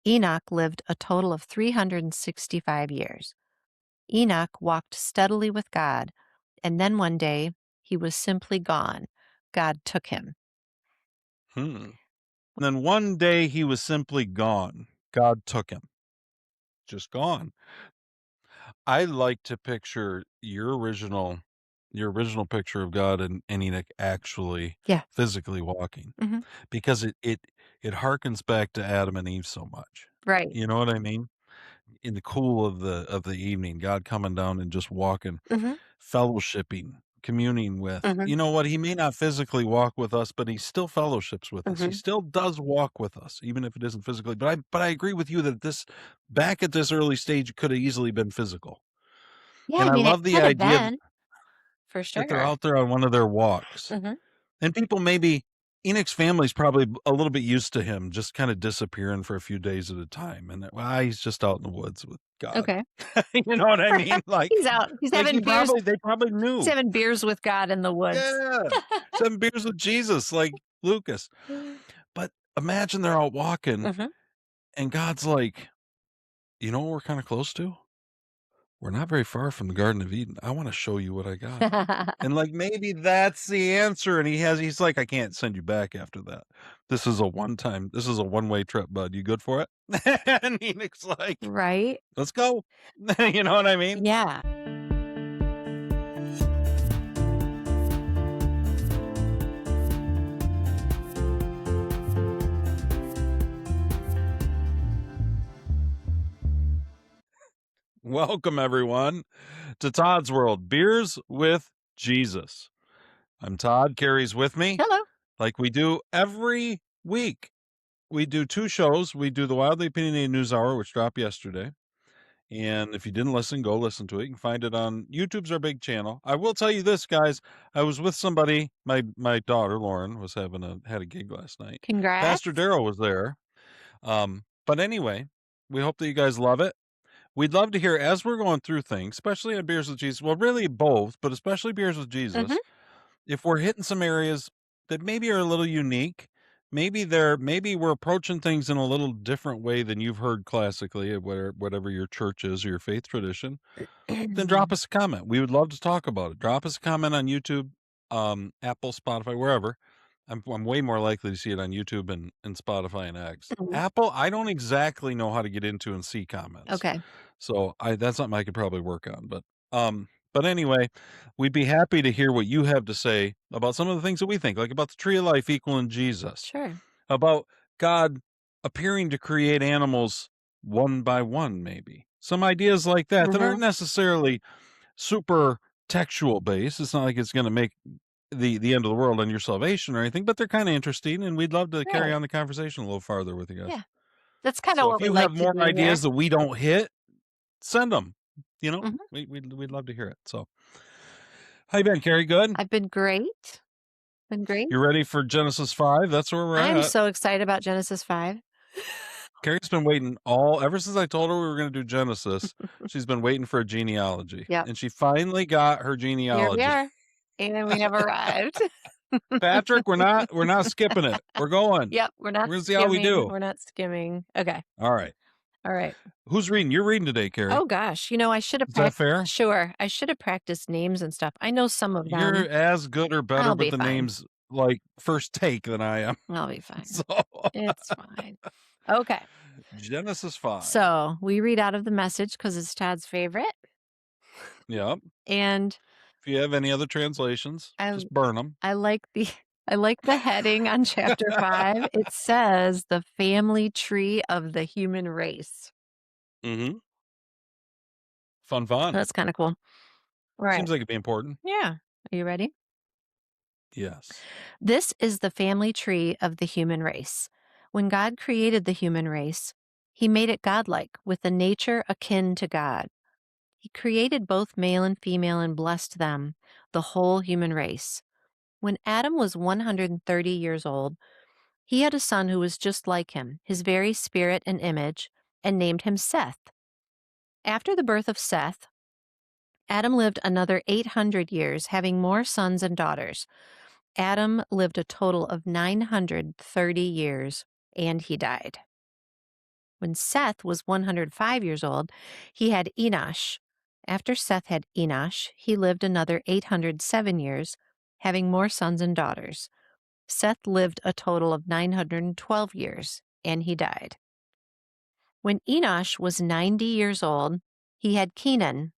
Enoch lived a total of 365 years. Enoch walked steadily with God, and then one day he was simply gone. God took him. And then one day he was simply gone. God took him. Just gone. I like to picture your original picture of God and Enoch actually Yeah. physically walking, Mhm. because it harkens back to Adam and Eve so much. Right. You know what I mean? In the cool of the evening, God coming down and just walking, Mhm. fellowshipping, communing with. Mhm. You know what? He may not physically walk with us, but he still fellowships with us. He Mhm. still does walk with us, even if it isn't physically. But I agree with you that back at this early stage, it could have easily been physical. Yeah, And I I mean, it love the could have idea been, for that they're sure. out there on one of their walks. Mhm. And people maybe Enoch's family's probably a little bit used to him just kind of disappearing for a few days at a time, and he's just out in the woods with God. Okay. You know what I mean? He's out. He's Like having beers. they probably He's knew. having beers with God in the woods. Yeah, 7 beers with Jesus, like Lucas. But imagine they're out walking, Mhm. and God's like, you know what we're kind of close to? We're not very far from the Garden of Eden. I want to show you what I got. And like maybe that's the answer. And he's like, I can't send you back after that. This is a one-way trip, bud. You good for it? And Enoch's like, Right? let's go. You know what I mean? Yeah. Welcome everyone to Todd's World, Beers with Jesus. I'm Todd. Kerry's with me, Hello. like we do every week. We do 2 shows. We do the Wildly Opinionated News Hour, which dropped yesterday. And if you didn't listen, go listen to it. You can find it on YouTube's our big channel. I will tell you this, guys. I was with somebody. My daughter Lauren was had a gig last night. Pastor Congrats. Darrell was there. But anyway, we hope that you guys love it. We'd love to hear as we're going through things, especially on Beers with Jesus. Well, really both, but especially Beers with Mhm. Jesus. If we're hitting some areas that maybe are a little unique, maybe we're approaching things in a little different way than you've heard classically at whatever your church is or your faith tradition, then drop us a comment. We would love to talk about it. Drop us a comment on YouTube, Apple, Spotify, wherever. I'm way more likely to see it on YouTube and Spotify and X. Mhm. Apple, I don't exactly know how to get into and see comments. Okay. So that's something I could probably work on. But anyway, we'd be happy to hear what you have to say about some of the things that we think, like about the tree of life equaling Jesus, Sure. about God appearing to create animals one by one, maybe some ideas like that that aren't Mhm. necessarily super textual based. It's not like it's going to make the end of the world on your salvation or anything, but they're kind of interesting, and we'd love to carry Right. on the conversation a little farther with you guys. Yeah. That's kinda So if what we you like have to more do here. ideas that we don't hit, send them. You know, Mhm. we'd love to hear it. So, how you been, Kerry? Good. I've been great. Been great. You ready for Genesis 5? That's where we're I'm at. so excited about Genesis 5. Carrie's been waiting ever since I told her we were going to do Genesis. She's been waiting for a genealogy, Yep. and she finally got her Here we genealogy. are, and we have arrived. Patrick, we're not skipping it. We're going. Yep, we're not We're going to see how we skimming. do. We're not skimming. Okay. All right. All right. Who's reading? You're reading today, Carrie. Oh gosh, I should have Is that fair? Sure. I should have practiced names and stuff. I know some of You're them. as good or better I'll with be the fine. names like first take than I am. I'll be fine. So It's fine. Okay. Genesis 5. So we read out of the Message because it's Todd's favorite. Yep. And If you have any other translations, I just burn them. I like the I like the heading on chapter 5. It says the family tree of the human race. Mm-hmm. Fun. That's kind of cool. All right. Seems like it'd be important. Yeah. Are you ready? Yes. This is the family tree of the human race. When God created the human race, he made it godlike, with a nature akin to God. He created both male and female and blessed them, the whole human race. When Adam was 130 years old, he had a son who was just like him, his very spirit and image, and named him Seth. After the birth of Seth, Adam lived another 800 years, having more sons and daughters. Adam lived a total of 930 years, and he died. When Seth was 105 years old, he had Enosh. After Seth had Enosh, he lived another 807 years, having more sons and daughters. Seth lived a total of 912 years, and he died. When Enosh was 90 years old, he had Kenan.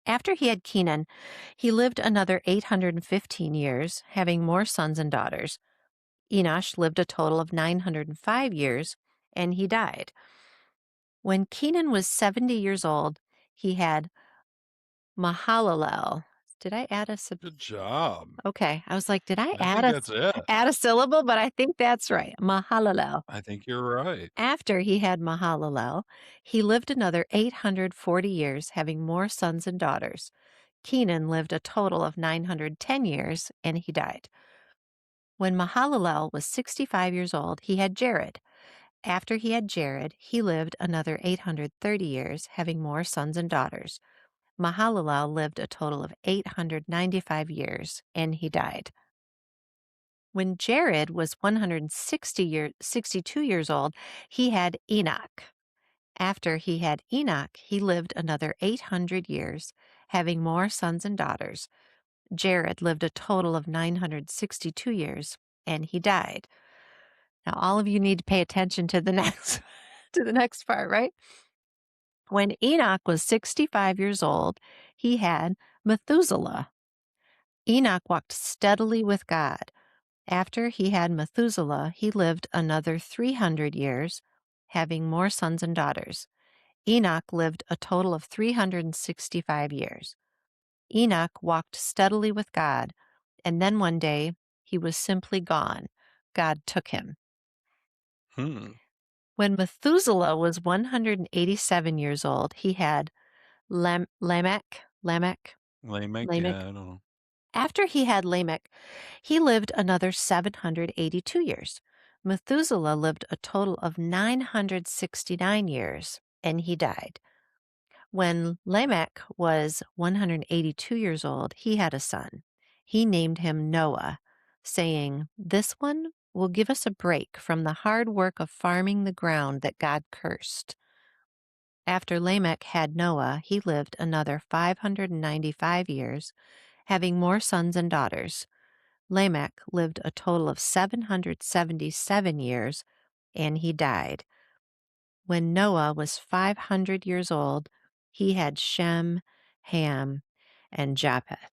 After he had Kenan, he lived another 815 years, having more sons and daughters. Enosh lived a total of 905 years, and he died. When Kenan was 70 years old, he had Mahalalel. Did I add a Good job. Okay, I was like, did I I think that's it. add a syllable? But I think that's right. Mahalalel. I think you're right. After he had Mahalalel, he lived another 840 years, having more sons and daughters. Kenan lived a total of 910 years, and he died. When Mahalalel was 65 years old, he had Jared. After he had Jared, he lived another 830 years, having more sons and daughters. Mahalalel lived a total of 895 years, and he died. When Jared was 62 years old, he had Enoch. After he had Enoch, he lived another 800 years, having more sons and daughters. Jared lived a total of 962 years, and he died. Now, all of you need to pay attention to the next to the next part, right? When Enoch was 65 years old, he had Methuselah. Enoch walked steadily with God. After he had Methuselah, he lived another 300 years, having more sons and daughters. Enoch lived a total of 365 years. Enoch walked steadily with God, and then one day he was simply gone. God took him. Hmm. When Methuselah was 187 years old, he had Lamech. Lamech, Lamech. yeah, I don't know. After he had Lamech, he lived another 782 years. Methuselah lived a total of 969 years, and he died. When Lamech was 182 years old, he had a son. He named him Noah, saying, "This one will give us a break from the hard work of farming the ground that God cursed." After Lamech had Noah, he lived another 595 years, having more sons and daughters. Lamech lived a total of 777 years, and he died. When Noah was 500 years old, he had Shem, Ham, and Japheth.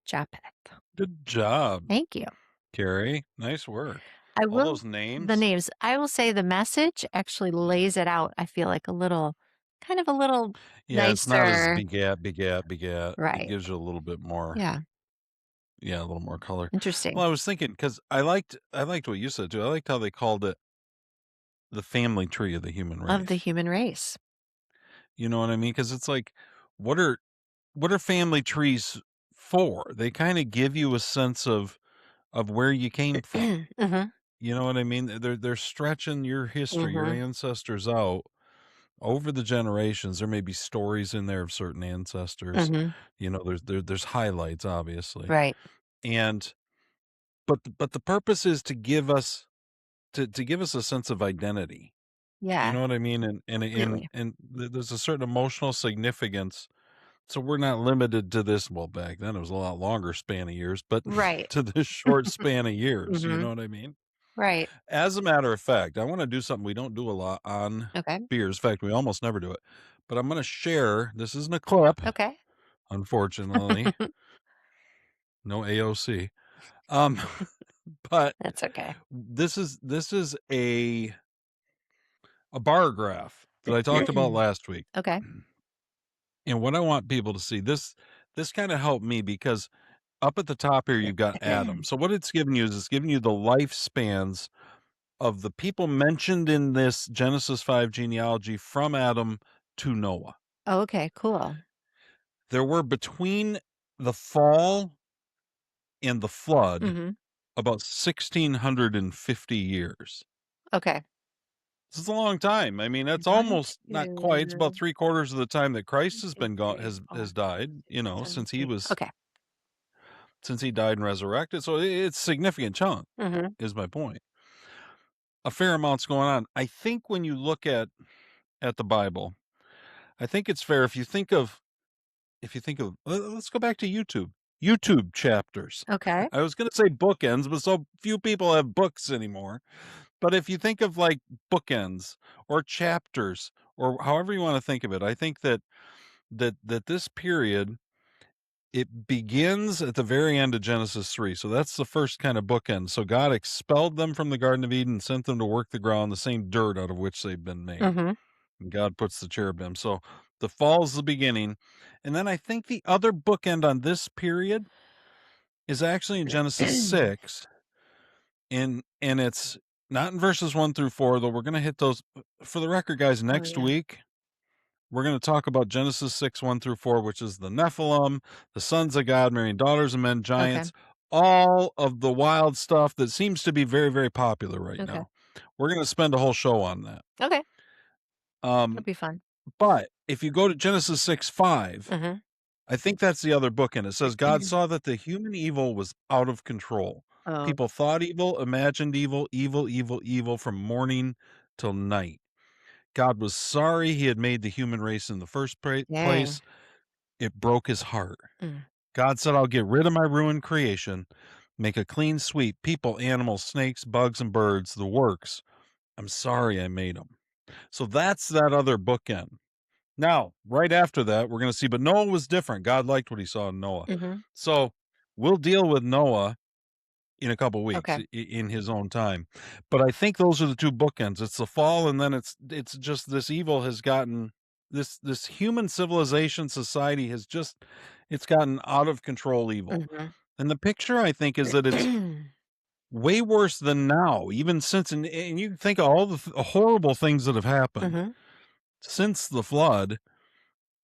Japheth. Good job, Thank you. Kerry. Nice work. I All will those the names. names. I will say the message actually lays it out. I feel like kind of a little Yeah, it's not as nicer. begat. It Right. gives you a little bit more, Yeah. yeah, a little more color. Interesting. Well, I was thinking because I liked what you said too. I liked how they called it the family tree of the human Of the race. human race. You know what I mean? Because it's like, what are what are family trees for? They kind of give you a sense of where you came from. Mhm. You know what I mean? They're stretching your history, your Mhm. ancestors out over the generations. There may be stories in there of certain ancestors. Mhm. You know, there's highlights, obviously, Right. and but the purpose is to give us to give us a sense of identity. You Yeah. know what I mean? Completely. There's a certain emotional significance. So we're not limited to this. Well, back then it was a lot longer span of years, but Right. to this short span of years. You know Mhm. what I mean? Right. As a matter of fact, I want to do something we don't do a lot on Okay. beers. In fact, we almost never do it. But I'm going to share. This isn't a clip, Okay. unfortunately. No AOC. Um, but That's okay. this is a bar graph that I talked about last week. Okay. And what I want people to see, this kind of helped me because up at the top here you've got Adam. So what it's giving you is it's giving you the lifespans of the people mentioned in this Genesis 5 genealogy from Adam to Noah. Oh, okay, cool. There were between the fall and the flood Mhm. about 1,650 years. Okay. This is a long time. I mean, that's One, almost not quite. It's about two, three-quarters of the time that Christ has two, been gone, three, has four, died, five, you six, know, seven, eight. Okay. since he died and resurrected. So it's a significant chunk, Mhm. is my point. a fair amount's going on. I think when you look at the Bible, I think it's fair if you think of let's go back to YouTube. YouTube chapters. Okay. I was going to say bookends, but so few people have books anymore. But if you think of like bookends or chapters or however you want to think of it, I think that this period it begins at the very end of Genesis 3. So that's the first kind of bookend. So God expelled them from the Garden of Eden, sent them to work the ground, the same dirt out of which they've been made. Mm-hmm. And God puts the cherubim. So the fall is the beginning. And then I think the other bookend on this period is actually in Genesis 6. And it's not in verses 1 through 4, though we're going to hit those for the record, guys, Oh next yeah. week. We're going to talk about Genesis 6, 1 through 4, which is the Nephilim, the sons of God marrying daughters of men, Okay. giants, all of the wild stuff that seems to be very, very popular right Okay. now. We're going to spend a whole show on that. Okay. That'll Um, be fun. but if you go to Genesis 6, 5, Mm-hmm. I think that's the other book, and it says God saw that the human evil was out of control. Oh, People thought evil, imagined evil, evil, evil, evil from morning till night. God was sorry he had made the human race in the first dang. place. It broke his heart. Mm. God said, I'll get rid of my ruined creation, make a clean sweep, people, animals, snakes, bugs, and birds, the works. I'm sorry I made them. So that's that other bookend. Now, right after that, we're going to see, but Noah was different. God liked what he saw in Noah. Mm-hmm. So we'll deal with Noah in a couple weeks Okay. in his own time. But I think those are the two bookends. It's the fall, and then it's just this evil has gotten this human civilization society has just it's gotten out of control evil. Mm-hmm. And the picture I think is that it's way worse than now, even since and you think of all the horrible things that have happened Mm-hmm. since the flood.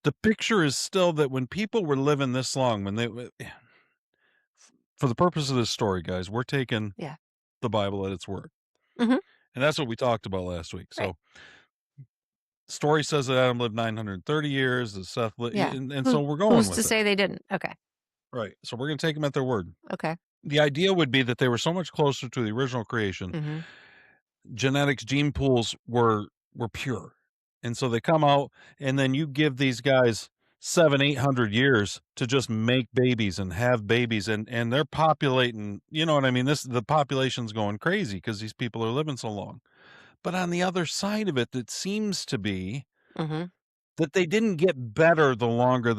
The picture is still that when people were living this long, when they for the purpose of this story, guys, we're taking Yeah. the Bible at its word. Mm-hmm. And that's what we talked about last week. Right. So, story says that Adam lived 930 years, that Seth Yeah. and so we're going Who's to with it. say they didn't? Okay. Right. So we're going to take them at their word. Okay. The idea would be that they were so much closer to the original creation. Mm-hmm. Genetics gene pools were pure. And so they come out and then you give these guys 700-800 years to just make babies and have babies and they're populating, you know what I mean? The population's going crazy because these people are living so long. But on the other side of it, it seems to be Mm-hmm. that they didn't get better the longer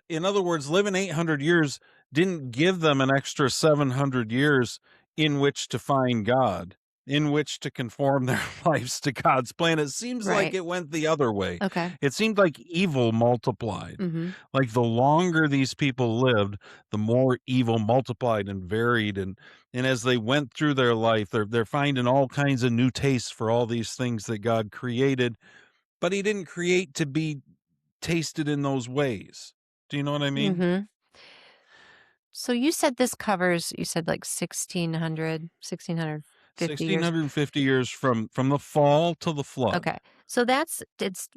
in other words, living 800 years didn't give them an extra 700 years in which to find God, in which to conform their lives to God's plan. It seems like Right. it went the other way. Okay. It seemed like evil multiplied. Mm-hmm. Like the longer these people lived, the more evil multiplied and varied and as they went through their life, they're finding all kinds of new tastes for all these things that God created, but he didn't create to be tasted in those ways. Do you know what I mean? Mm-hmm. So you said this covers, you said like 1650 years. 1650 years from the fall to the flood. Okay. So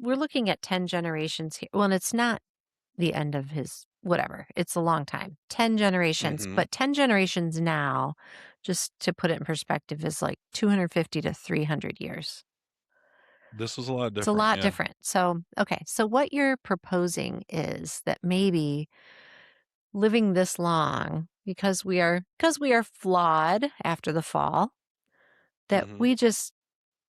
we're looking at 10 generations here. Well, and it's not the end of his, whatever. It's a long time. 10 generations, Mhm. but 10 generations now, just to put it in perspective, is like 250 to 300 years. This was a lot It's a different, lot yeah. different. So, okay. So what you're proposing is that maybe living this long because we are flawed after the fall, that Mhm. we just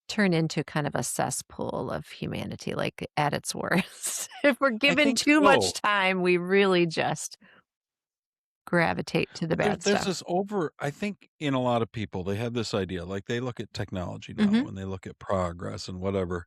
turn into kind of a cesspool of humanity, like, at its worst. If we're I given think too much so. time, we really just gravitate to the But there's bad there's stuff. this I think in a lot of people, they have this idea, like they look at technology now Mhm. and they look at progress and whatever.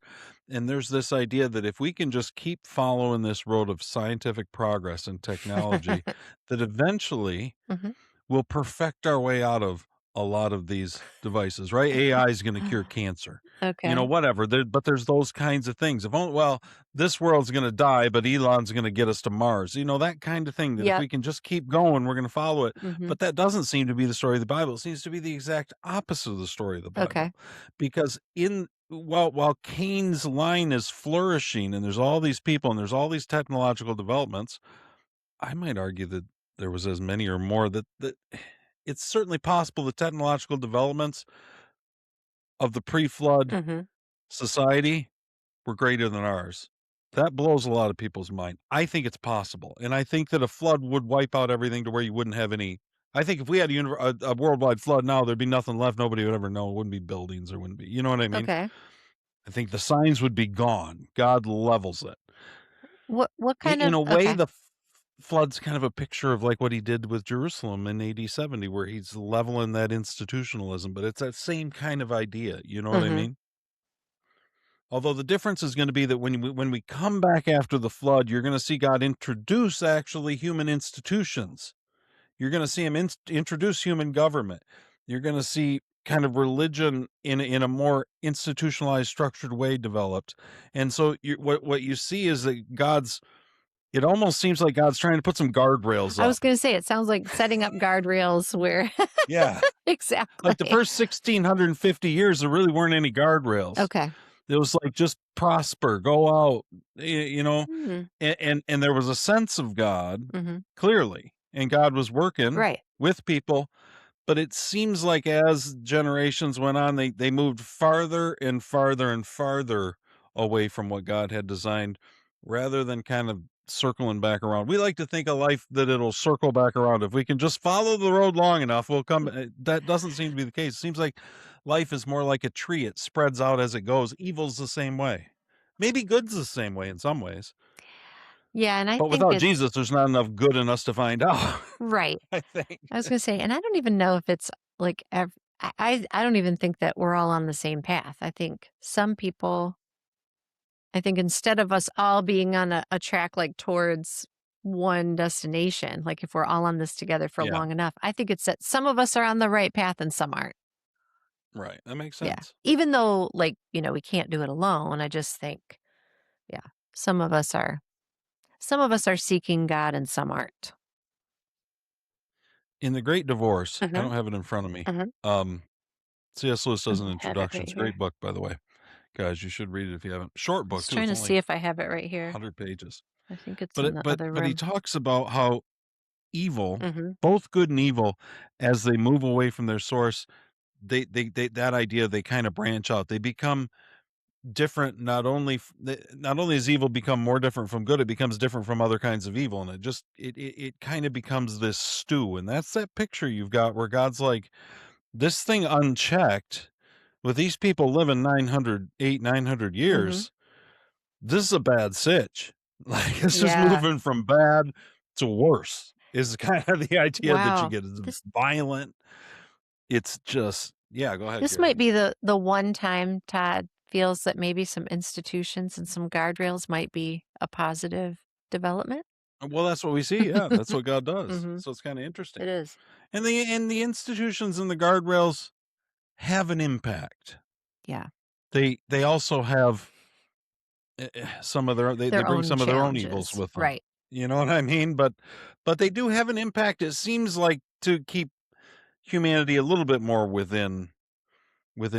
And there's this idea that if we can just keep following this road of scientific progress and technology, that eventually Mhm. we'll perfect our way out of a lot of these devices, right? AI is going to cure cancer, Okay. whatever. But there's those kinds of things. If only, well, this world's going to die, but Elon's going to get us to Mars, that kind of thing. That if Yep. we can just keep going, we're going to follow it. Mhm. But that doesn't seem to be the story of the Bible. It seems to be the exact opposite of the story of the Bible, Okay. because while Cain's line is flourishing, and there's all these people, and there's all these technological developments, I might argue that there was as many or more that it's certainly possible the technological developments of the pre-flood Mhm. society were greater than ours. That blows a lot of people's mind. I think it's possible, and I think that a flood would wipe out everything to where you wouldn't have any. I think if we had a worldwide flood now, there'd be nothing left. Nobody would ever know. It wouldn't be buildings. There wouldn't be. You know what I mean? Okay. I think the signs would be gone. God levels it. What kind In of a way, okay. the flood's kind of a picture of like what he did with Jerusalem in AD 70, where he's leveling that institutionalism. But it's that same kind of idea. You know what I Mhm. mean? Although the difference is going to be that when we come back after the flood, you're going to see God introduce actually human institutions. You're going to see him introduce human government. You're going to see kind of religion in a more institutionalized, structured way developed. And so what you see is that God's. It almost seems like God's trying to put some guardrails I was up. gonna say it sounds like setting up guardrails where Yeah, like the exactly. first 1650 years, there really weren't any guardrails. Okay. It was like just prosper, go out, you know, Hmm. and there was a sense of God, Mhm. clearly, and God was working Right. with people, but it seems like as generations went on, they moved farther and farther and farther away from what God had designed rather than kind of circling back around. We like to think of life that it'll circle back around. If we can just follow the road long enough, we'll come. That doesn't seem to be the case. It seems like life is more like a tree. It spreads out as it goes. Evil's the same way. Maybe good's the same way in some ways. Yeah, and I But think without it's Jesus, there's not enough good in us to find out, right. I think. I was gonna say, and I don't even know if it's like I don't even think that we're all on the same path. I think some people I think instead of us all being on a track like towards one destination, like if we're all on this together for Yeah, long enough, I think it's that some of us are on the right path and some aren't. right. That makes Yeah. sense. Even though like, we can't do it alone, I just think, yeah, some of us are some of us are seeking God and some aren't. In The Great Divorce, I Mhm. don't have it in front of me. Mhm. Um, C.S. Lewis does an I have it introduction. right It's a great here. book, by the way. Guys, you should read it if you haven't. Short I book was too. trying It's to see only if I have it right here. 100 pages. I think it's But in it, the but other but he room. talks about how evil, Mhm. both good and evil, as they move away from their source, they that idea they kind of branch out. They become different. Not only is evil become more different from good, it becomes different from other kinds of evil, and it kind of becomes this stew. And that's that picture you've got where God's like this thing unchecked with these people living 900 Mhm. years. This is a bad sitch. Like it's just Yeah. moving from bad to worse is kind of the idea that you Wow. get. It's This violent. It's just yeah, go ahead, this Gary. might be the one time Todd feels that maybe some institutions and some guardrails might be a positive development. Well, that's what we see. Yeah, that's what God does. Mhm. So it's kind of interesting. It is. And the institutions and the guardrails have an impact. Yeah. They also have some of their they Their bring own some of their own evils challenges. with them. Right. You know what I mean? But they do have an impact. It seems like to keep humanity a little bit more within.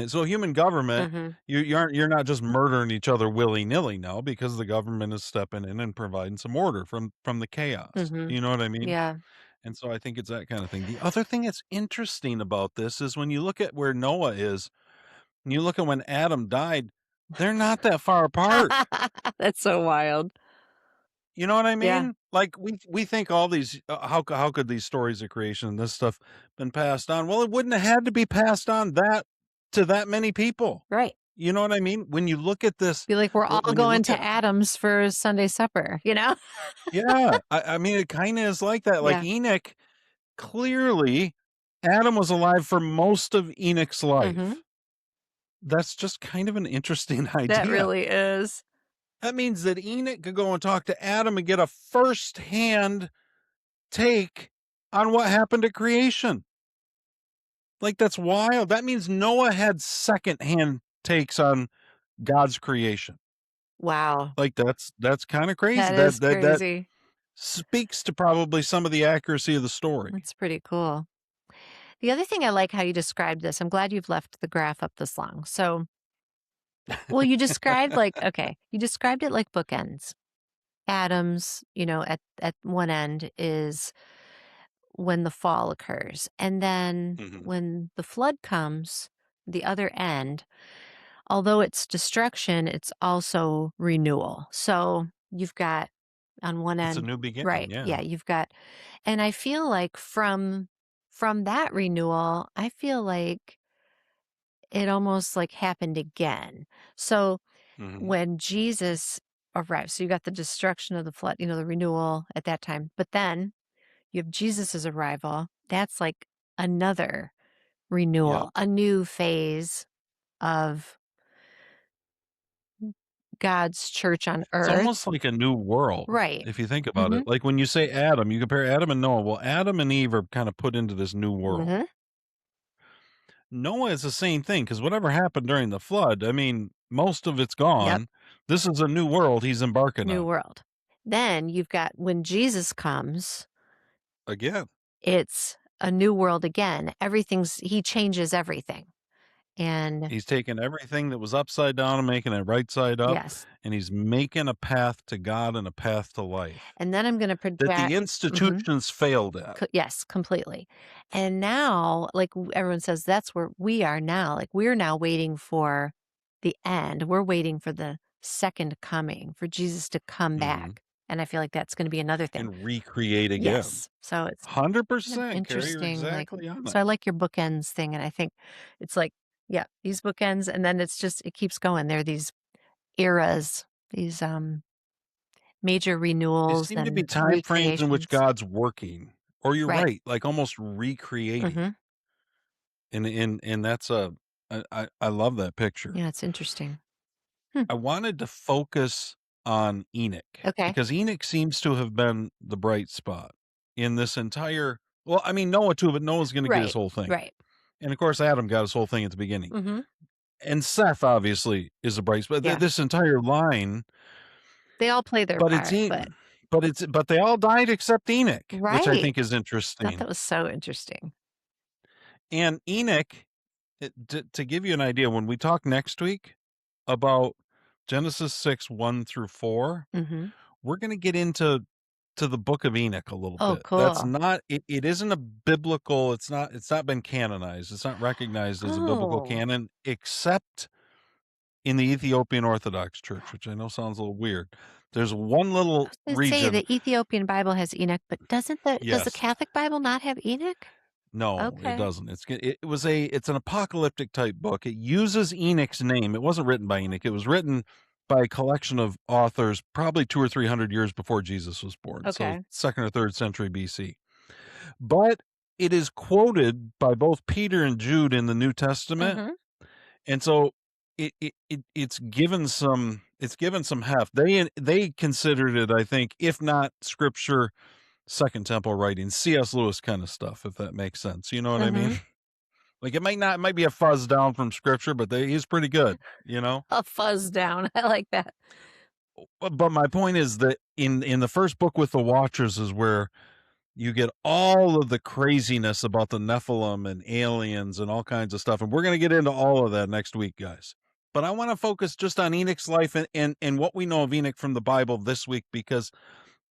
So human government, Mhm. you're not just murdering each other willy nilly now because the government is stepping in and providing some order from the chaos. Mhm. You know what I mean? Yeah. And so I think it's that kind of thing. The other thing that's interesting about this is when you look at where Noah is, and you look at when Adam died, they're not that far apart. That's so wild. You know what I Yeah. mean? Like we think all these how could these stories of creation and this stuff been passed on? Well, it wouldn't have had to be passed on that to that many people. Right. You know what I mean? When you look at this, Be like, we're all when you going look to at Adam's for Sunday supper, you know? yeah, I mean it kind of is like that. Like Yeah. Enoch, clearly, Adam was alive for most of Enoch's Mhm. life. That's just kind of an interesting That idea. really is. That means that Enoch could go and talk to Adam and get a first-hand take on what happened to creation. Like, that's wild. That means Noah had secondhand takes on God's creation. Wow. Like, that's kinda crazy. That is That crazy. speaks to probably some of the accuracy of the story. That's pretty cool. The other thing I like how you described this, I'm glad you've left the graph up this long. So, well, you described like, okay, you described it like bookends. Adams, at one end is when the fall occurs. And then Mhm. when the flood comes, the other end, although it's destruction, it's also renewal. So you've got on one It's a end, new beginning, right? yeah. Yeah, you've got, and I feel like from that renewal, I feel like it almost like happened again. So Mhm. when Jesus arrived, so you got the destruction of the flood, the renewal at that time, but then you have Jesus's arrival. That's like another renewal, Yep. a new phase of God's church on It's earth. almost like a new world, Right. if you think about Mhm. it. Like, when you say Adam, you compare Adam and Noah. Well, Adam and Eve are kinda put into this new world. Mhm. Noah is the same thing because whatever happened during the flood, I mean, most of it's Yep. gone. This is a new world he's embarking New on. world. Then you've got when Jesus comes, Again, it's a new world again. He changes everything. And he's taking everything that was upside down and making it right side up, yes. and he's making a path to God and a path to life And then I'm going to that the project. Mhm. institutions failed at. Yes, completely. And now, like everyone says, that's where we are now. Like we're now waiting for the end. We're waiting for the second coming, for Jesus to come Mhm. back. And I feel like that's going to be another thing. And recreate again. Yes. So it's kind of 100%, Carrie, you're interesting. Like, exactly on it. so I like your bookends thing. And I think it's like, yeah, these bookends. And then it keeps going. There are these eras, these major They renewals seem to be and time frames in which recreations. God's working, or you're Right. right, like almost recreating. Hmm. And that's a I love that picture. Yeah, it's interesting. Hmm. I wanted to focus on Enoch Okay. because Enoch seems to have been the bright spot in this entire, well, I mean, Noah too, but Noah's gonna get his Right. whole thing. Right. And of course, Adam got his whole thing at the beginning. Mhm. And Seth obviously is a bright spot. Yeah. This entire line, They all play their but it's part, E but but they all died except Enoch, which I right. think is Thought interesting. that was so interesting. And Enoch, to give you an idea, when we talk next week about Genesis 6, 1 through 4, Mhm. we're gonna get into the book of Enoch a little Oh, bit. That's cool. not it isn't a biblical, it's not been canonized. It's not recognized as a biblical Oh. canon except in the Ethiopian Orthodox Church, which I know sounds a little weird. There's one I little was gonna say region. the Ethiopian Bible has Enoch, but does the Yes. Catholic Bible not have Enoch? No, it Okay. doesn't. It's an apocalyptic type book. It uses Enoch's name. It wasn't written by Enoch. It was written by a collection of authors probably 2 or 300 years before Jesus was born, so Okay. 2nd or 3rd century BC. But it is quoted by both Peter and Jude in the New Testament, Mhm. and so it's given some heft. They considered it, I think, if not scripture, Second Temple writing, C.S. Lewis kind of stuff, if that makes sense. You know what I mean? Mhm. Like, it might be a fuzz down from scripture, but he's pretty good, you know? A fuzz down. I like that. But my point is that in the first book with the Watchers is where you get all of the craziness about the Nephilim and aliens and all kinds of stuff. And we're going to get into all of that next week, guys. But I want to focus just on Enoch's life and what we know of Enoch from the Bible this week, because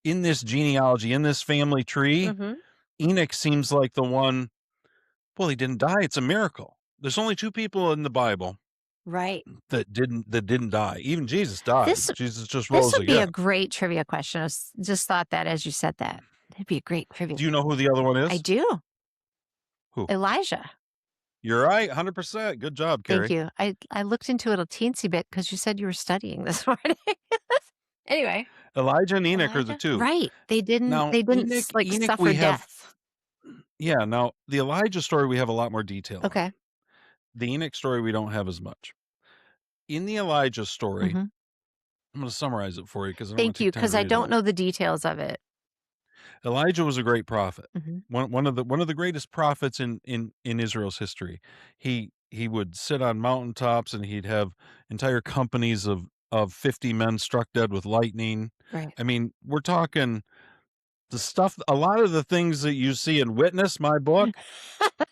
in this genealogy, in this family tree, Mhm. Enoch seems like the one. Well, he didn't die. It's a miracle. There's only two people in the Bible Right. that didn't die. Even Jesus died. This Jesus just this rose would be again. a great trivia question. Just thought that as you said that. It'd be a great trivia. Do you know who the other one I is? do. Who? Elijah. You're right, 100%. Good job, Thank Carrie. you. I looked into it a teensy bit because you said you were studying this morning. Anyway, Elijah and Enoch are the Elijah? two. Right. They didn't Now, they didn't Enoch, like Enoch, suffer we have, death. yeah. Now the Elijah story we have a lot more detail on. Okay. The Enoch story we don't have as much. In the Elijah story, Mhm. I'm going to summarize it for you because I don't want Thank to you, take time to because I read it don't all. know the details of it. Elijah was a great prophet. Mhm. One of the greatest prophets in Israel's history. He would sit on mountaintops and he'd have entire companies of 50 men struck dead with lightning. Right. I mean, we're talking the stuff, a lot of the things that you see in Witness, my book,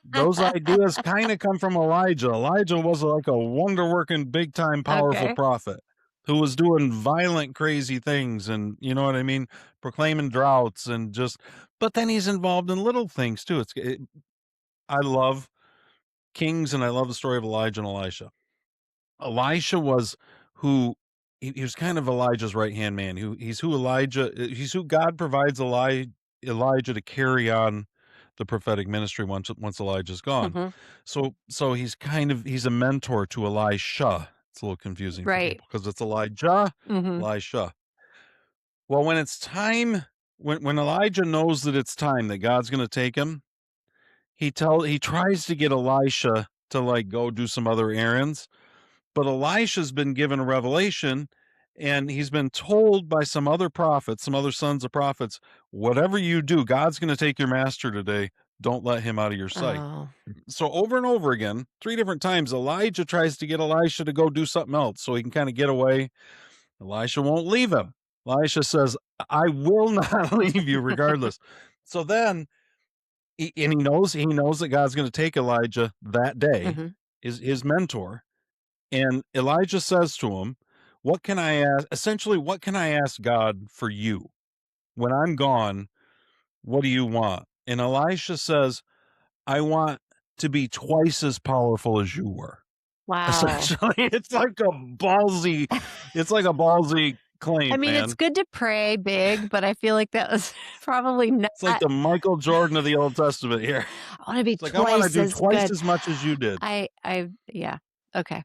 those ideas kind of come from Elijah. Elijah was like a wonder working, big time, powerful Okay. prophet who was doing violent, crazy things. And you know what I mean? Proclaiming droughts and just, but then he's involved in little things too. I love kings, and I love the story of Elijah and Elisha. Elisha was who he was kind of Elijah's right-hand man. He's who God provides Elijah to carry on the prophetic ministry once Elijah's gone. Mhm. He's a mentor to Elisha. It's a little confusing for Right. people because it's Elijah, Mhm. Elisha. Well, when it's time, when Elijah knows that it's time that God's going to take him, he tries to get Elisha to like go do some other errands, but Elisha's been given a revelation, and he's been told by some other prophets, some other sons of prophets, whatever you do, God's going to take your master today. Don't let him out of your sight. Oh. So over and over again, 3 different times, Elijah tries to get Elisha to go do something else so he can kind of get away. Elisha won't leave him. Elisha says, I will not leave you regardless. So then, he knows that God's going to take Elijah that day, Mhm. his mentor. And Elijah says to him, what can I ask? Essentially, what can I ask God for you? When I'm gone, what do you want? And Elisha says, I want to be twice as powerful as you were. Wow. Essentially, it's like a ballsy I claim, mean, it's man. good to pray big, but I feel like that was probably not. It's like the Michael Jordan of the Old Testament here. I wanna be It's like, I want to twice do as twice good. as much as you did. Yeah. Okay.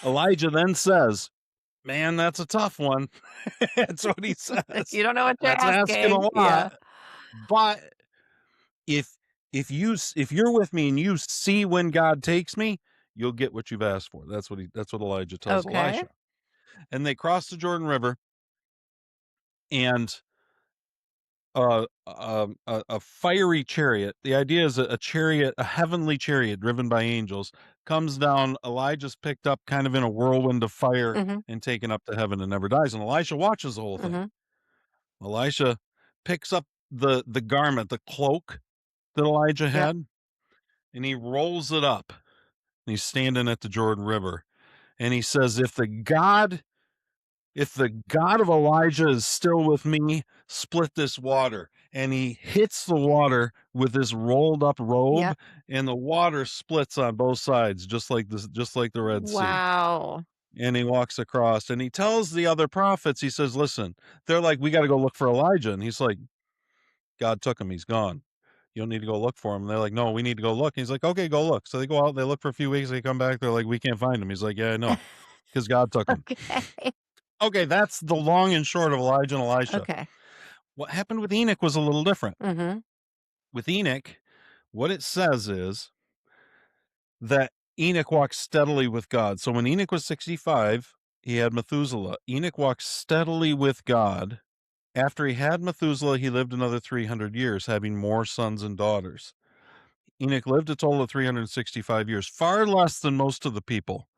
Elijah then says, man, that's a tough one. That's what he says. You don't know what you're That's asking a asking. lot. Yeah. But if if you're with me and you see when God takes me, you'll get what you've asked for. That's what Elijah tells Okay. Elisha. And they cross the Jordan River, and a fiery chariot. The idea is a chariot, a heavenly chariot driven by angels, comes down. Elijah's picked up kind of in a whirlwind of fire Mhm. and taken up to heaven and never dies. And Elisha watches the whole thing. Mhm. Elisha picks up the garment, the cloak that Elijah Yep. had, and he rolls it up. And he's standing at the Jordan River, and he says, if the God of Elijah is still with me, split this water. And he hits the water with this rolled up robe, Yep. and the water splits on both sides, just like the Red Sea. Wow. And he walks across, and he tells the other prophets, he says, listen, they're like, we got to go look for Elijah. And he's like, God took him. He's gone. You don't need to go look for him. And they're like, no, we need to go look. And he's like, okay, go look. So they go out, they look for a few weeks, they come back, they're like, we can't find him. He's like, yeah, I know, because God took him. Okay. Okay, that's the long and short of Elijah and Elisha. Okay. What happened with Enoch was a little different. Mhm. With Enoch, what it says is that Enoch walked steadily with God. So when Enoch was 65, he had Methuselah. Enoch walked steadily with God. After he had Methuselah, he lived another 300 years, having more sons and daughters. Enoch lived a total of 365 years, far less than most of the people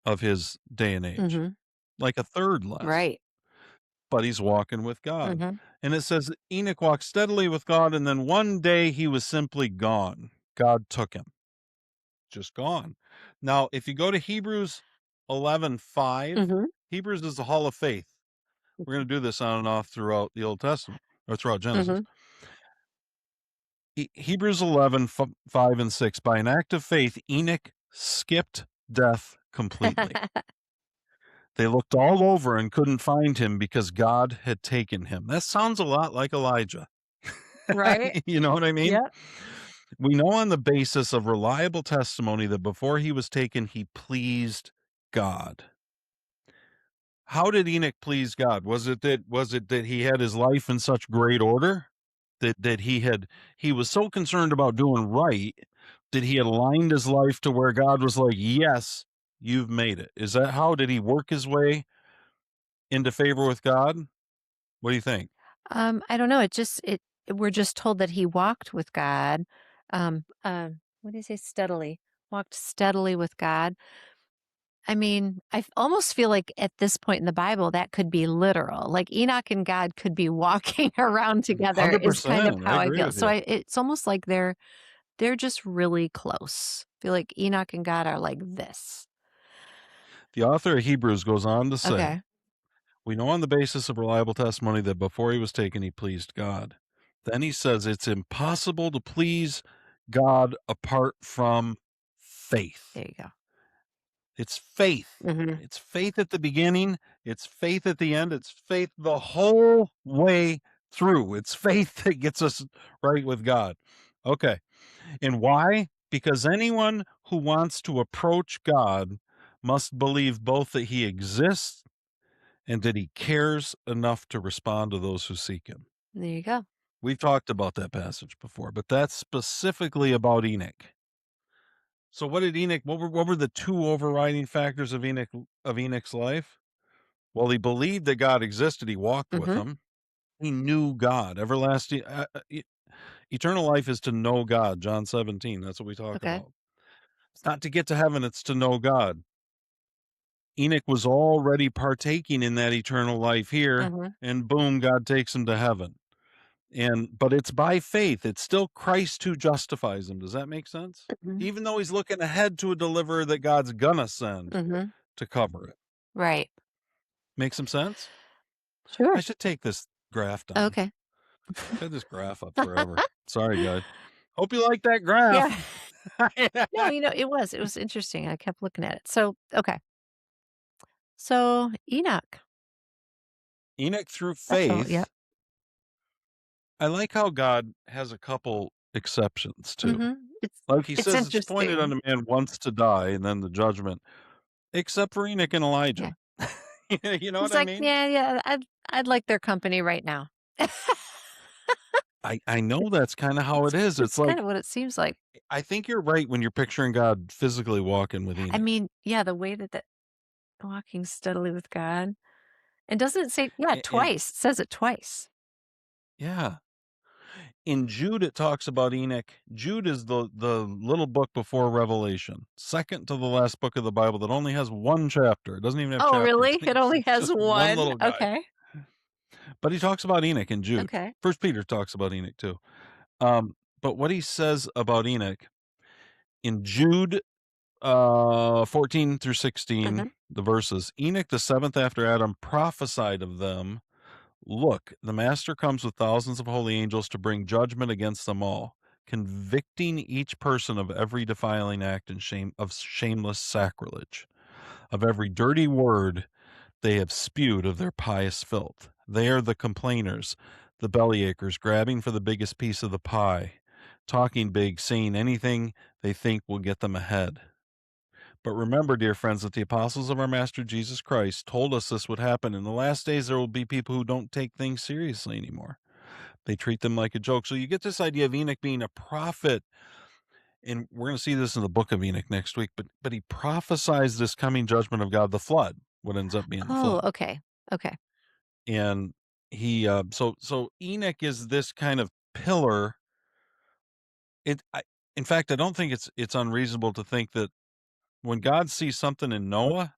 of his day and age, Mhm. like a third less. Right. But he's walking with God. Mhm. And it says that Enoch walked steadily with God, and then one day he was simply gone. God took him, just gone. Now, if you go to Hebrews 11:5, Mhm. Hebrews is the hall of faith. We're going to do this on and off throughout the Old Testament, or throughout Genesis. Mhm. Hebrews 11:5 and 6. By an act of faith, Enoch skipped death completely. They looked all over and couldn't find him because God had taken him. That sounds a lot like Elijah. Right? You know what I mean? Yep. We know on the basis of reliable testimony that before he was taken, he pleased God. How did Enoch please God? Was it that he had his life in such great order? That he was so concerned about doing right that he had aligned his life to where God was like, yes, you've made it. Is that how did he work his way into favor with God? What do you think? I don't know. We're just told that he walked with God. What do you say? Steadily. Walked steadily with God. I mean, almost feel like at this point in the Bible that could be literal. Like Enoch and God could be walking around together is kind of 100%. I how I agree feel. with you. It's almost like they're just really close. I feel like Enoch and God are like this. The author of Hebrews goes on to say, Okay. we know on the basis of reliable testimony that before he was taken, he pleased God. Then he says it's impossible to please God apart from faith. There you go. It's faith. Mhm. It's faith at the beginning. It's faith at the end. It's faith the whole way through. It's faith that gets us right with God. Okay. And why? Because anyone who wants to approach God must believe both that he exists and that he cares enough to respond to those who seek him. There you go. We've talked about that passage before, but that's specifically about Enoch. So what did Enoch what were the two overriding factors of Enoch's life? Well, he believed that God existed, he walked with Mhm. him. He knew God. Everlasting eternal life is to know God, John 17. That's what we talk Okay. about. It's not to get to heaven, it's to know God. Enoch was already partaking in that eternal life here, Mhm. and boom, God takes him to heaven. But it's by faith. It's still Christ who justifies him. Does that make sense? Mhm. Even though he's looking ahead to a deliverer that God's gonna send Mhm. to cover it. Right. Make some sense? I Sure. should take this graph down. Okay. I've had this graph up forever. Sorry, guys. Hope you like that graph. Yeah. No, it was interesting. I kept looking at it. So, okay. So, Enoch. Enoch through That's all. Yep. faith. I like how God has a couple exceptions too. Mhm. Like he It's says, it's appointed interesting. unto man once to die and then the judgment, except for Enoch and Elijah. Yeah. You know He's what I like, mean? "Yeah, yeah, I'd like their company right now." I know that's kinda how it It's is. It's it's kind like, of what it seems like. I think you're right when you're picturing God physically walking with I Enoch. mean, yeah, the way that walking steadily with God. And doesn't it say And twice. It says it twice. yeah. In Jude, it talks about Enoch. Jude is the little book before Revelation, second to the last book of the Bible that only has 1 chapter. It doesn't even have Oh, chapters. really? It It's only it's has just one 1? little guy. Okay. But he talks about Enoch in Jude. Okay. First Peter talks about Enoch too. But what he says about Enoch in Jude 14 through 16, Mhm. the verses, Enoch, the seventh after Adam, prophesied of them. Look, the master comes with thousands of holy angels to bring judgment against them all, convicting each person of every defiling act and shameless sacrilege, of every dirty word they have spewed of their pious filth. They are the complainers, the bellyachers, grabbing for the biggest piece of the pie, talking big, saying anything they think will get them ahead. But remember, dear friends, that the apostles of our Master Jesus Christ told us this would happen. In the last days, there will be people who don't take things seriously anymore. They treat them like a joke. So you get this idea of Enoch being a prophet, and we're going to see this in the book of Enoch next week. But he prophesies this coming judgment of God, the flood, what ends up being the Oh, flood, okay. Okay. and he so Enoch is this kind of pillar. In fact, I don't think it's unreasonable to think that when God sees something in Noah,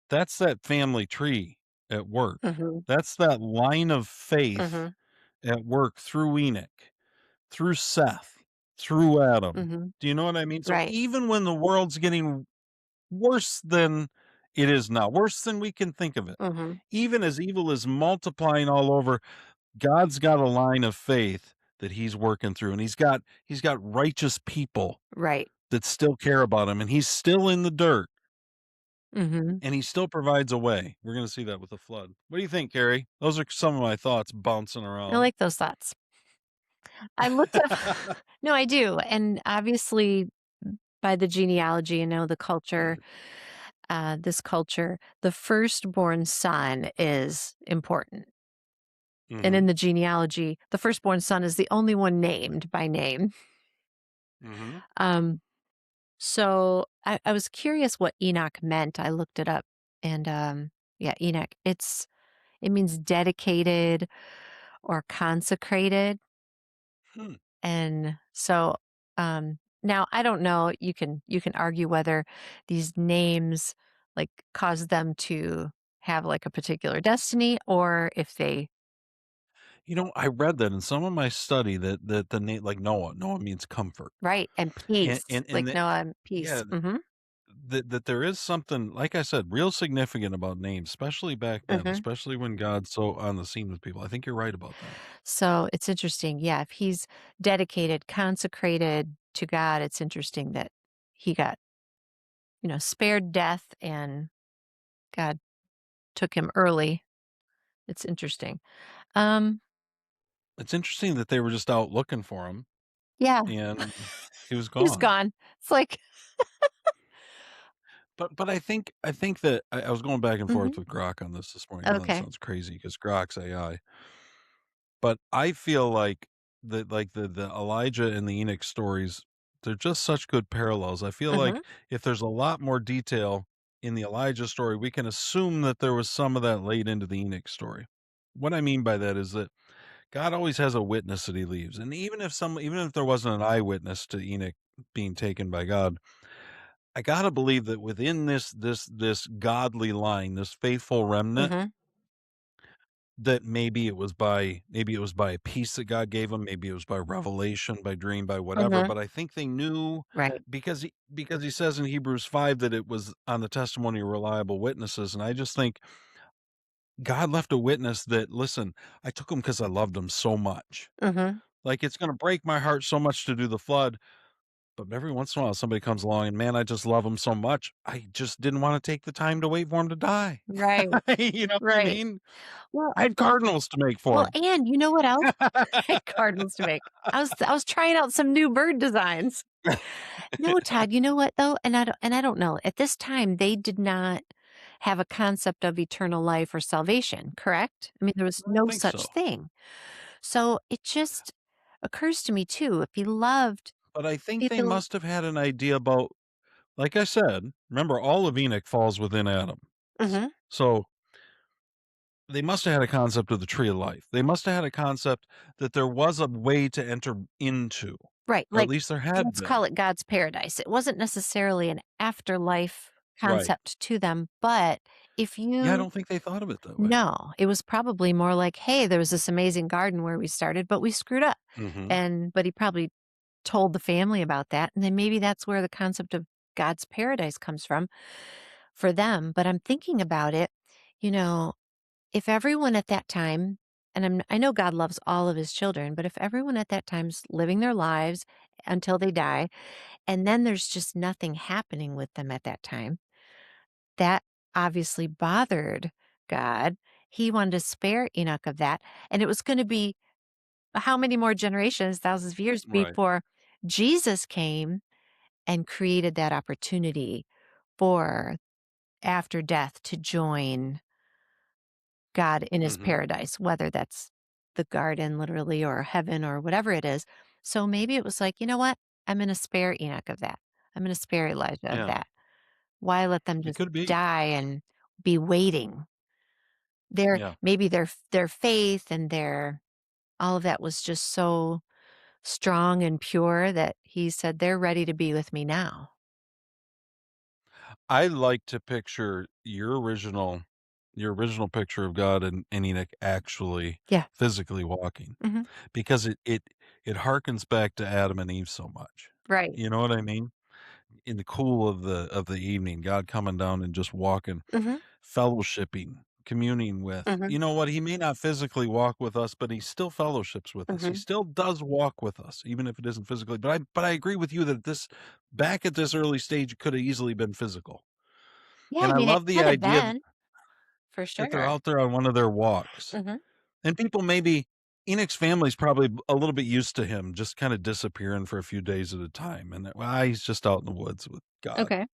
that's that family tree at work. Mhm. That's that line of faith Mhm. at work through Enoch, through Seth, through Adam. Mhm. Do you know what I mean? So Right. even when the world's getting worse than it is now, worse than we can think of it, Mhm. even as evil is multiplying all over, God's got a line of faith that he's working through, and he's got righteous people Right. that still care about him, and he's still in the dirt. Mhm. And he still provides a way. We're gonna see that with the flood. What do you think, Carrie? Those are some of my thoughts bouncing I around. like those thoughts. I looked up No, I do, and obviously, by the genealogy, the culture, this culture, the firstborn son is important. And in Mhm, the genealogy, the firstborn son is the only one named by name. mhm. Um, so I was curious what Enoch meant. I looked it up and yeah, Enoch. It means dedicated or consecrated. Hmm. And so now I don't know, you can argue whether these names like cause them to have like a particular destiny or if they I read that in some of my study that the name, like Noah means comfort. right and peace. And Like that, no, I'm yeah, peace. Mhm. that there is something, like I said, real significant about names, especially back then, Mhm. especially when God's so on the scene with people. I think you're right about that. So it's interesting. Yeah, if he's dedicated, consecrated to God, it's interesting that he got, spared death and God took him early. It's interesting. Um, It's interesting that they were just out looking for him, yeah, and he was he was gone. gone. It's like, But I think that I was going back and forth mhm, with Grok on this morning. I know that okay. sounds crazy because Grok's AI, but I feel like the Elijah and the Enoch stories, they're just such good parallels. I feel like Mhm, if there's a lot more detail in the Elijah story, we can assume that there was some of that laid into the Enoch story. What I mean by that is that God always has a witness that he leaves, and even if there wasn't an eyewitness to Enoch being taken by God, I gotta believe that within this godly line, this faithful remnant, mhm, that maybe it was by a peace that God gave them, maybe it was by revelation, by dream, by whatever, mhm, but I think they knew right. because he says in Hebrews 5 that it was on the testimony of reliable witnesses, and I just think God left a witness that, "Listen, I took them because I loved them so much. Mhm, Like, it's gonna break my heart so much to do the flood, but every once in a while, somebody comes along and, man, I just love him so much, I just didn't wanna take the time to wait for him to die." right, You know what I right. mean? Well I had cardinals to make for well, him. and you know what else? Cardinals to make. I was trying out some new bird designs. No, Todd, you know what though? And I don't know. At this time, they did not have a concept of eternal life or salvation, correct? I mean, there was I don't no think so, such thing. So it just occurs to me too, if he loved but I think if they he must have had an idea about like I said, remember all of Enoch falls within Adam. Mhm, So, they must have had a concept of the tree of life. They must have had a concept that there was a way to enter into, right, or at like, least there had let's call been. it God's paradise. It wasn't necessarily an afterlife Right. concept to them, but if Yeah, I you don't think they thought of it that way. no, it was probably more like, "Hey, there was this amazing garden where we started, but we screwed up." Mhm. But he probably told the family about that, and then maybe that's where the concept of God's paradise comes from for them. But I'm thinking about it, you know, if everyone at that time, and I know God loves all of his children, but if everyone at that time's living their lives until they die, and then there's just nothing happening with them at that time, that obviously bothered God. He wanted to spare Enoch of that, and it was gonna be how many more generations, thousands of years Right. before Jesus came and created that opportunity for after death to join God in his Mhm. paradise, whether that's the garden literally or heaven or whatever it is. So maybe it was like, "You know what? I'm gonna spare Enoch of that. I'm gonna spare Elijah of Yeah. that. Why let them It just could be. die and be waiting?" Yeah. Maybe their faith and their all of that was just so strong and pure that he said, "They're ready to be with me now." I like to picture your original picture of God and Enoch actually Yeah. physically walking Mhm. because it harkens back to Adam and Eve so much. Right. You know what I mean? In the cool of the evening, God coming down and just walking, Mhm. fellowshipping, communing with. Mhm. You know what? He may not physically walk with us, but he still fellowships with us. He Mhm. still does walk with us, even if it isn't physically. But I agree with you that this back at this early stage it could have easily been physical. Yeah, And I I mean, it love the could have idea been, for that they're sure. out there on one of their walks. Mhm. And people maybe Enoch's family's probably a little bit used to him just kind of disappearing for a few days at a time, and well, he's just out in the woods with God. Okay.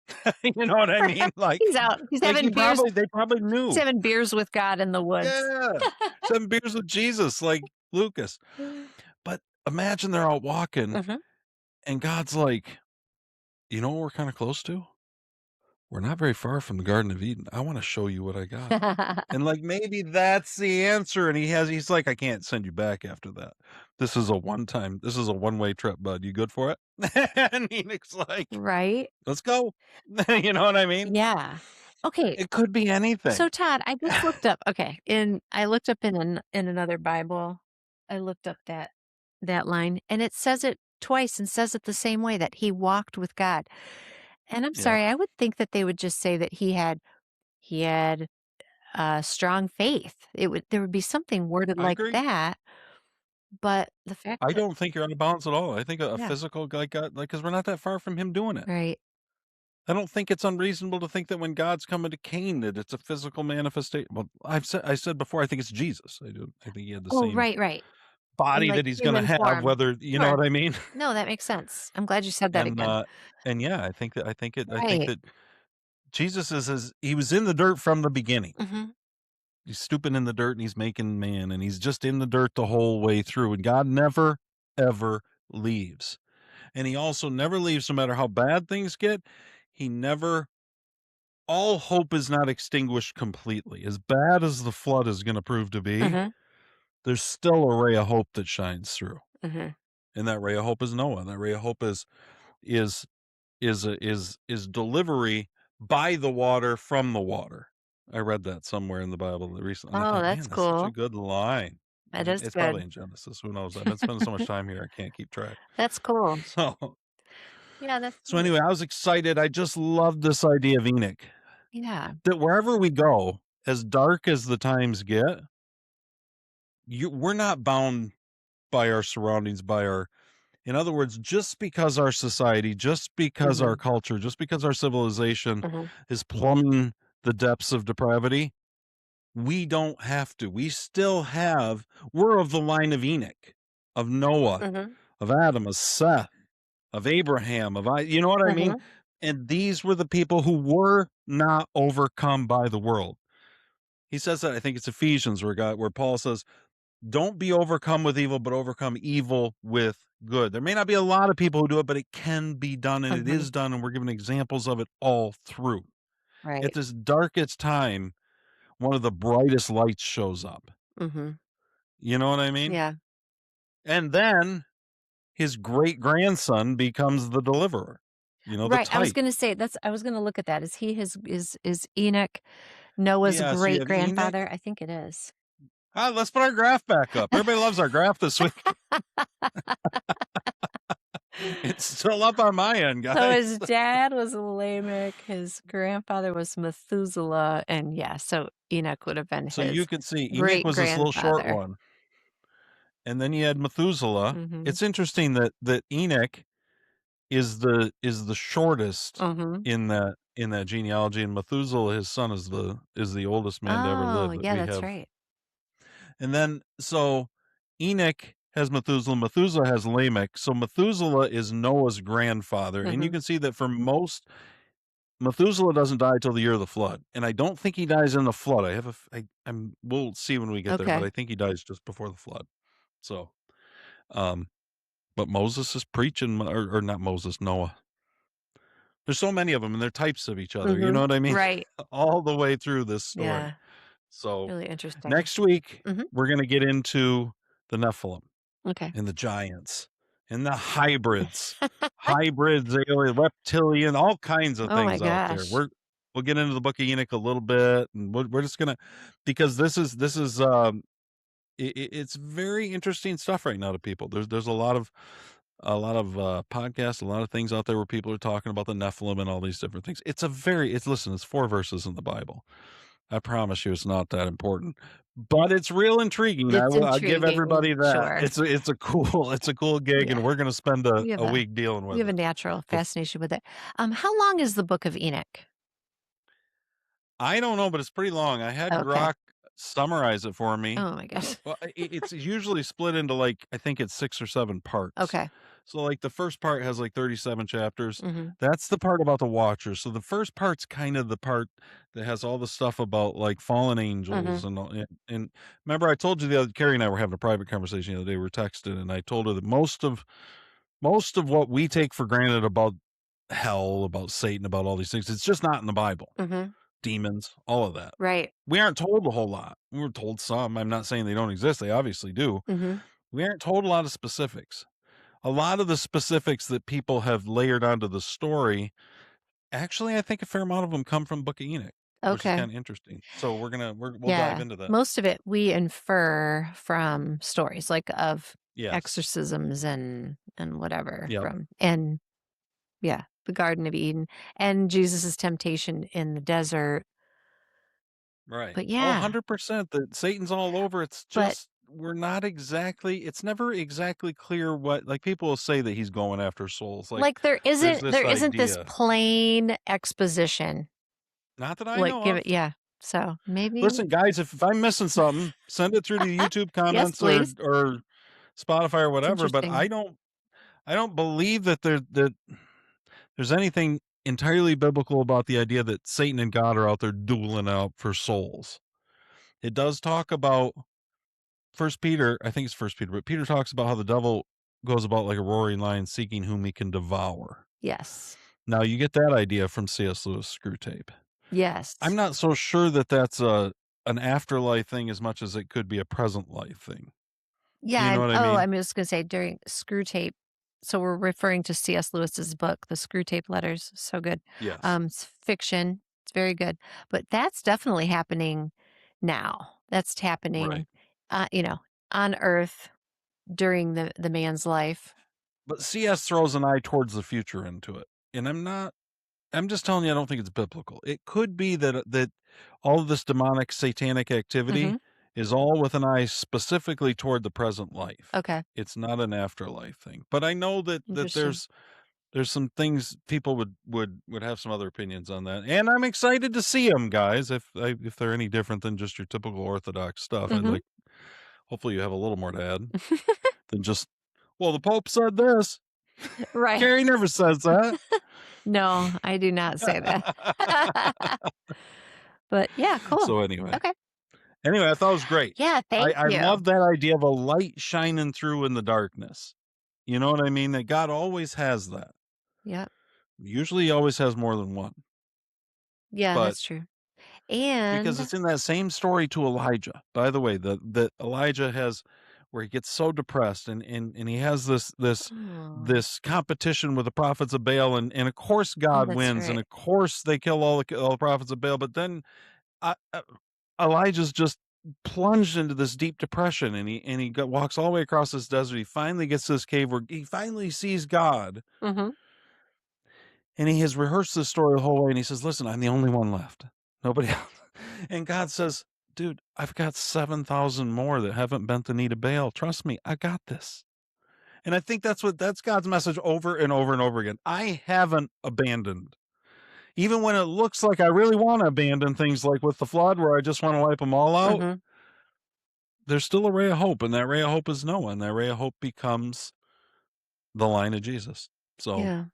You know what I mean? He's out. Like they probably He's knew. having beers with God in the woods. Yeah, 7 beers with Jesus, like Lucas. But imagine they're out walking, Mhm. and God's like, "You know what we're kinda close to? We're not very far from the Garden of Eden. I wanna show you what I got." And, like, maybe that's the answer, and he's like, "I can't send you back after that. This is a one-way trip, bud. You good for it?" And Enoch's like, Right? "Let's go." You know what I mean? Yeah. Okay, It could be so anything. Todd, I just looked up I looked up in another Bible, I looked up that line, and it says it twice and says it the same way, that he walked with God. And I'm Yeah, sorry, I would think that they would just say that he had strong faith. There would be something worded I like agree. that, but the fact I that don't think you're out of bounds at all. I think a yeah, physical guy got like because 'cause we're not that far from him doing it. right. I don't think it's unreasonable to think that when God's coming to Cain, that it's a physical manifestation. Well, I said before, I think it's Jesus. I do. I think he had the Oh, same right, right. In, body like, that he's gonna human have, form. whether you know Sure. what I mean? No, that makes sense. I'm glad you said that And, again. yeah, I think Right. that Jesus is he was in the dirt from the beginning. Mhm. He's stooping in the dirt and he's making man, and he's just in the dirt the whole way through, and God never, ever leaves. And he also never leaves no matter how bad things get. He never all hope is not extinguished completely. As bad as the flood is gonna prove to be, Mhm. there's still a ray of hope that shines through, Mhm. and that ray of hope is Noah. That ray of hope is is delivery by the water from the water. I read that somewhere in the Bible recently, and I Oh, thought, that's "Man, that's such a cool. good line." That is It's probably good. in Genesis, who knows? I've been spending so much time here, I can't keep track. That's cool. So Yeah, that's so neat. anyway, I was excited. I just love this idea of Enoch, Yeah. that wherever we go, as dark as the times get, we're not bound by our surroundings, by our in other words, just because our society, just because our Mhm. culture, just because our civilization Mhm. is plumbing the depths of depravity, we don't have to. We still have we're of the line of Enoch, of Noah, Mhm. of Adam, of Seth, of Abraham, of I you know what I mean? Mhm. And these were the people who were not overcome by the world. He says that I think it's Ephesians where Paul says, "Don't be overcome with evil, but overcome evil with good." There may not be a lot of people who do it, but it can be done, and it Mhm. is done, and we're given examples of it all through. At Right. this darkest time, one of the brightest lights shows up. Mhm. You know what I mean? Yeah. And then his great grandson becomes the deliverer. The Right, I was type. gonna say I was gonna look at that. Is he his is Enoch Noah's Yeah, so you have Enoch. great-grandfather? I think it is. Let's put our graph back up. Everybody loves our graph this week. It's still up on my end, So guys. his dad was Lamech, his grandfather was Methuselah, and yeah, so Enoch would have been So you his can see Enoch was this little short great-grandfather. one. And then you had Methuselah. Mhm. It's interesting that Enoch is the shortest Mhm. in that genealogy, and Methuselah, his son, is the oldest man to ever Oh, live that yeah, we that's have. right. And then so Enoch has Methuselah, Methuselah has Lamech. So Methuselah is Noah's grandfather, and you Mhm. can see that for most Methuselah doesn't die till the year of the flood, and I don't think he dies in the flood. I have a f I'm we'll see when we get there, but Okay. I think he dies just before the flood. So, um but Moses is preaching, or not Moses, Noah. There's so many of them, and they're types of each other, you know Mhm. what I mean? Right. All the way through this story. Yeah, So, really interesting. next week, Mhm. we're gonna get into the Nephilim, Okay. and the giants, and the hybrids. Hybrids, alien, reptilian, all kinds of Oh my things out there. gosh. We'll get into the Book of Enoch a little bit, and we're just gonna because this is, it's very interesting stuff right now to people. There's a lot of podcasts, a lot of things out there where people are talking about the Nephilim and all these different things. It's 4 verses in the Bible. I promise you it's not that important, but it's real intriguing. It's I'll give intriguing, everybody that. sure. It's a cool gig, and Yeah. we're gonna spend a You have a a week dealing you with have a it. natural But fascination with it. How long is the Book of Enoch? I don't know, but it's pretty long. I had Okay. Grok summarize it for me. Oh my gosh. Well, it's usually split into, like, I think it's 6 or 7 parts. Okay. So, like, the first part has, like, 37 chapters. Mhm. That's the part about the Watchers. So the first part's kind of the part that has all the stuff about, like, fallen angels Mhm. and all and remember I told you the other Carrie and I were having a private conversation the other day, we were texting, and I told her that most of what we take for granted about hell, about Satan, about all these things, it's just not in the Bible. Mhm. Demons, all of that. Right. We aren't told a whole lot. We were told some. I'm not saying they don't exist. They obviously do. Mhm. We aren't told a lot of specifics. A lot of the specifics that people have layered onto the story, actually, I think a fair amount of them come from Book of Enoch, which is Okay. kind of interesting. So we'll dive Yeah. into that. Most of it we infer from stories, like, of Yes. exorcisms and whatever Yep. from and yeah, the Garden of Eden and Jesus's temptation in the desert. Right. But Oh, yeah, 100% that Satan's all over. It's but just we're not exactly it's never exactly clear what like, people will say that he's going after souls, like, Like, there there's isn't this there isn't this idea. plain exposition, Not that I like, know give of. it yeah. So, maybe Listen, guys, if I'm missing something, send it through the YouTube yes, comments please. or Spotify or It's whatever, but interesting. I don't believe that there's anything entirely biblical about the idea that Satan and God are out there dueling out for souls. It does talk about First Peter, I think it's First Peter, but Peter talks about how the devil goes about like a roaring lion seeking whom he can devour. Yes. Now you get that idea from C.S. Lewis screw tape. I'm Yes. not so sure that that's an afterlife thing as much as it could be a present life thing. Yeah, You know what I oh, mean? I'm just gonna say during Screw Tape, so we're referring to C.S. Lewis's book, The Screw Tape Letters, so good. Yes. It's fiction, it's very good, but that's definitely happening now. That's Right. happening, you know, on Earth during the man's life. But CS throws an eye towards the future into it. And I'm just telling you I don't think it's biblical. It could be that all of this demonic satanic activity Mhm, is all with an eye specifically toward the present life. okay, It's not an afterlife thing. But I know that interesting. there's some things people would have some other opinions on that. And I'm excited to see them, guys. If they're any different than just your typical orthodox stuff, I'd Mhm. like hopefully you have a little more to add than just well, the Pope said this. Right. Kerry never says that. No, I do not say that. But yeah, cool. So anyway. Okay. Anyway, I thought it was great. Yeah, thank I you. love that idea of a light shining through in the darkness. You know what I mean? That God always has that. Yep. Usually he always has more than one. Yeah, But that's true. because And it's in that same story to Elijah. By the way, the Elijah has where he gets so depressed and he has oh, this competition with the prophets of Baal and of course oh, God that's wins and right. of course they kill all the prophets of Baal, but then uh, uh, Elijah's just plunged into this deep depression and walks all the way across this desert. He finally gets to this cave where he finally sees God Mhm. and he has rehearsed this story the whole way. And he says, listen, I'm the only one left. Nobody else. And God says, dude, I've got 7,000 more that haven't bent the knee to Baal. Trust me, I got this. And I think that's God's message over and over and over again. I haven't abandoned. Even when it looks like I really want to abandon things like with the flood where I just want to wipe them all out, Mhm. there's still a ray of hope, and that ray of hope is Noah, and that ray of hope becomes the line of Jesus. So, Yeah.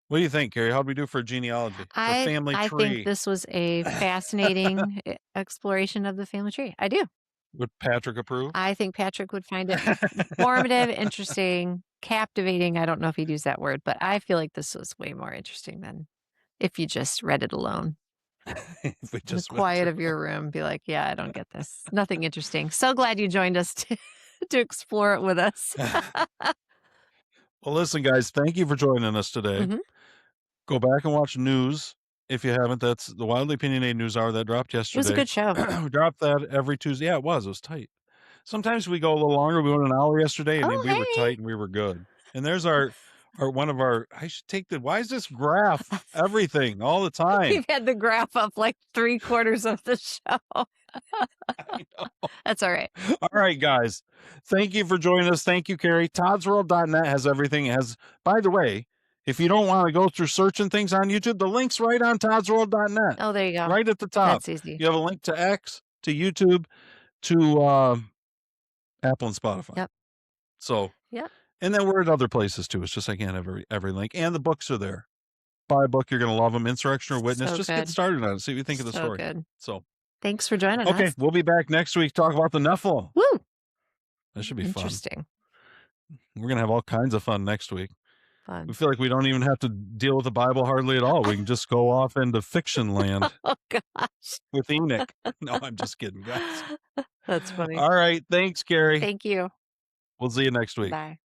what do you think, Carrie? How'd we do for genealogy or family I think tree? this was a fascinating exploration of the family tree. I do. Would Patrick approve? I think Patrick would find it informative, interesting, captivating. I don't know if he'd use that word, but I feel like this was way more interesting than if you just read it alone If we in the just went quiet through of it. your room. Be like, yeah, I don't get this. Nothing interesting. So glad you joined us to explore it with us. Well, listen, guys, thank you for joining us today. Mhm. Go back and watch news if you haven't. That's the Wildly Opinionated News Hour that dropped It was a yesterday. good show. We drop that every Tuesday. Yeah, it was. It was tight. Sometimes we go a little longer. We went an hour yesterday, and Oh, we were tight and we were good. And there's our one of our. I should take the. Why is this graph hey. everything all the time? We've had the graph up like 3/4 of the show. I know. That's all right. All right, guys. Thank you for joining us. Thank you, Carrie. ToddsWorld.net has everything. It has. By the way, if you don't want to go through searching things on YouTube, the link's right on ToddsWorld.net, Oh, there you go. right at the top. That's easy. You have a link to X, to YouTube, to Apple and Spotify. Yep. So, Yep. and then we're at other places too. It's just I can't have every link. And the books are there. Buy a book, you're gonna love them. Insurrection or Witness. So Just get good. started on it. See what you think of the So story. good. So, Thanks for joining okay, us. we'll be back next week to talk about the Nephilim. Woo! That should be fun. Interesting. We're gonna have all kinds of fun next week. We Fun. feel like we don't even have to deal with the Bible hardly at all. We can just go off into fiction land Oh, gosh. with Enoch. No, I'm just kidding, guys. That's funny. All right. Thanks, Gary. Thank you. We'll see you next week. Bye.